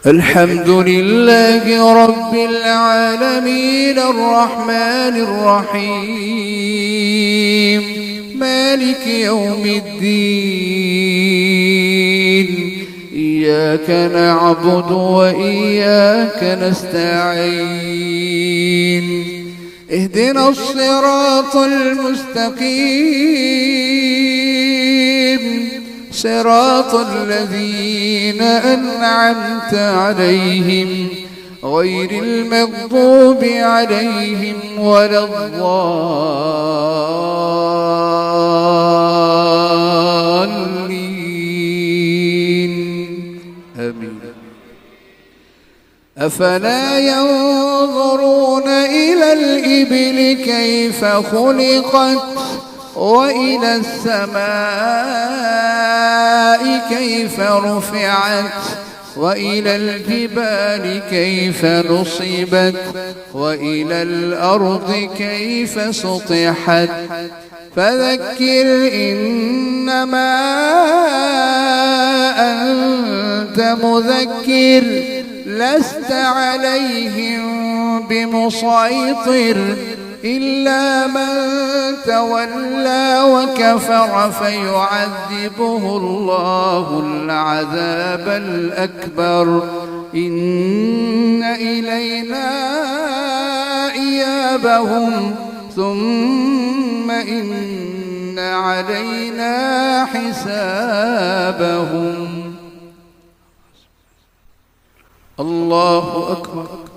الحمد لله رب العالمين الرحمن الرحيم مالك يوم الدين إياك نعبد وإياك نستعين اهدنا الصراط المستقيم صراط الذين أنعمت عليهم غير المغضوب عليهم ولا الضالين آمين. أفلا ينظرون إلى الإبل كيف خلقت وإلى السماء كيف رفعت وإلى الجبال كيف نصبت وإلى الأرض كيف سطحت فذكر إنما أنت مذكر لست عليهم بمسيطر إلا من تولى وكفر فيعذبه الله العذاب الأكبر إن إلينا إيابهم ثم إن علينا حسابهم. الله أكبر.